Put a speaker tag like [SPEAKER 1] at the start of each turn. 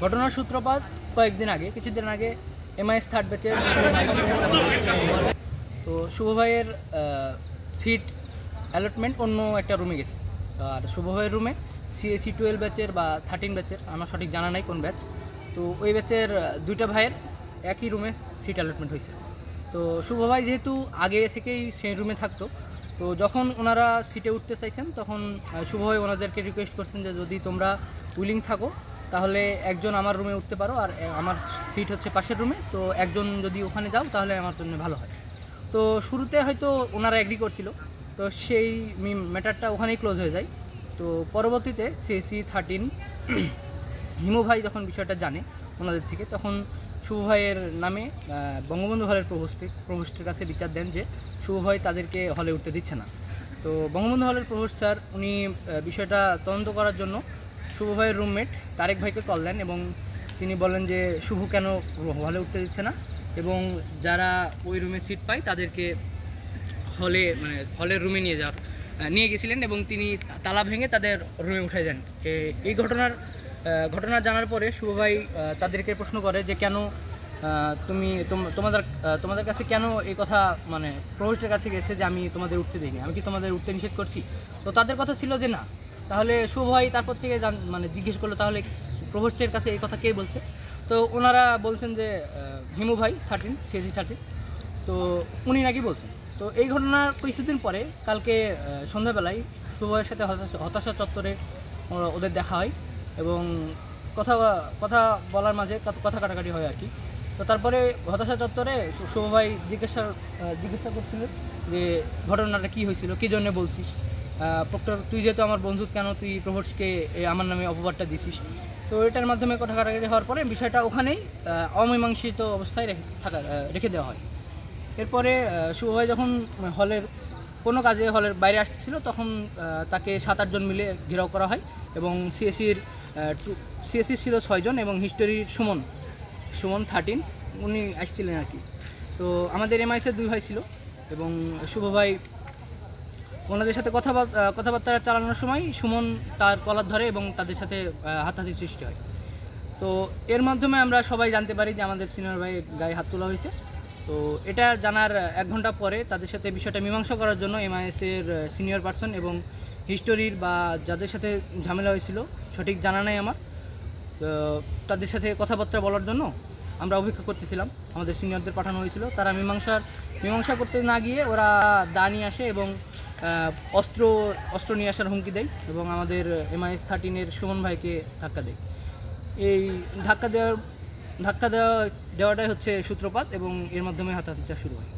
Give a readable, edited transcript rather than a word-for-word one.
[SPEAKER 1] ঘটনার সূত্রপাত কয়েকদিন আগে, কিছুদিন আগে MIS থার্ড ব্যাচের তো শুভ ভাইয়ের সিট অ্যালটমেন্ট অন্য একটা রুমে গেছে। আর শুভ ভাইয়ের রুমে CAC 12 ব্যাচের বা 13 ব্যাচের, আমার সঠিক জানা নাই কোন ব্যাচ, তো ওই ব্যাচের দুইটা ভাইয়ের একই রুমে সিট অ্যালটমেন্ট হয়েছে। তো শুভ ভাই যেহেতু আগে থেকেই সেই রুমে থাকতো, তো যখন ওনারা সিটে উঠতে চাইছেন তখন শুভ ভাই ওনাদেরকে রিকোয়েস্ট করছেন যে যদি তোমরা উইলিং থাকো তাহলে একজন আমার রুমে উঠতে পারো, আর আমার সিট হচ্ছে পাশের রুমে, তো একজন যদি ওখানে যাও তাহলে আমার জন্য ভালো হয়। তো শুরুতে হয়তো ওনারা এগ্রি করছিল, তো সেই ম্যাটারটা ওখানেই ক্লোজ হয়ে যায়। তো পরবর্তীতে CAC 13 হিমু ভাই যখন বিষয়টা জানে ওনাদের থেকে, তখন শুভ ভাইয়ের নামে বঙ্গবন্ধু হলের প্রভোস্টের কাছে বিচার দেন যে শুভ ভাই তাদেরকে হলে উঠতে দিচ্ছে না। তো বঙ্গবন্ধু হলের প্রভোস্ট স্যার উনি বিষয়টা তদন্ত করার জন্য শুভ ভাইয়ের রুমমেট তারেক ভাইকে কল দেন এবং তিনি বলেন যে শুভ কেন হলে উঠতে দিচ্ছে না, এবং যারা ওই রুমে সিট পায় তাদেরকে হলের রুমে নিয়ে গেছিলেন এবং তিনি তালা ভেঙে তাদের রুমে উঠে যান। এই ঘটনা জানার পরে শুভ ভাই তাদেরকে প্রশ্ন করে যে কেন তোমাদের কাছে কেন এই কথা প্রভোস্টের কাছে গেছে যে আমি তোমাদের উঠতে দিইনি, আমি কি তোমাদের উঠতে নিষেধ করছি? তো তাদের কথা ছিল যে না। তাহলে শুভ ভাই তারপর থেকে জিজ্ঞেস করলো তাহলে প্রভোস্টের কাছে এই কথা কে বলছে? তো ওনারা বলছেন যে হিমু ভাই 13 CAC 13, তো উনি নাকি বলছেন। তো এই ঘটনার কিছুদিন পরে কালকে সন্ধ্যাবেলায় শুভ ভাইয়ের সাথে হতাশা চত্বরে ওদের দেখা হয় এবং কথা বলার মাঝে কথা কাটাকাটি হয় আর কি। তো তারপরে হতাশা চত্বরে শুভ ভাই জিজ্ঞাসা করছিলেন যে ঘটনাটা কী হয়েছিল, কী জন্য বলছিস প্রক্টর, তুই যেহেতু আমার বন্ধু কেন তুই প্রভোস্টকে আমার নামে অপবাদটা দিছিস? তো এটার মাধ্যমে কথা কাটাকাটি হওয়ার পরে বিষয়টা ওখানেই অমীমাংসিত অবস্থায় রেখে দেওয়া হয়। এরপরে শুভ ভাই যখন কোনো কাজে হলের বাইরে আসতেছিল তখন তাকে 7-8 জন মিলে ঘেরাও করা হয় এবং CAC ছিল 6 জন এবং হিস্টোরির সুমন 13 উনি আসছিলেন আর কি। তো আমাদের MIS-এর 2 ভাই ছিল এবং শুভ ভাই ওনাদের সাথে কথাবার্তা চালানোর সময় সুমন তার কলার ধরে এবং তাদের সাথে হাতাহাতি সৃষ্টি হয়। তো এর মাধ্যমে আমরা সবাই জানতে পারি যে আমাদের সিনিয়র ভাই গায়ে হাত তোলা হয়েছে। তো এটা জানার 1 ঘন্টা পরে তাদের সাথে বিষয়টা মীমাংসা করার জন্য MIS-এর সিনিয়র পার্সন এবং হিস্টোরির বা যাদের সাথে ঝামেলা হয়েছিল সঠিক জানা নাই আমার, তাদের সাথে কথাবার্তা বলার জন্য আমরা অপেক্ষা করতেছিলাম। আমাদের সিনিয়রদের পাঠানো হয়েছিল, তারা মীমাংসা করতে না গিয়ে ওরা দা নিয়ে আসে এবং অস্ত্র নিয়ে আসার হুমকি দেয় এবং আমাদের MIS 13-এর সুমন ভাইকে ধাক্কা দেয়। এই ধাক্কা দেওয়াটাই হচ্ছে সূত্রপাত এবং এর মাধ্যমে হাতাহাতিটা শুরু হয়।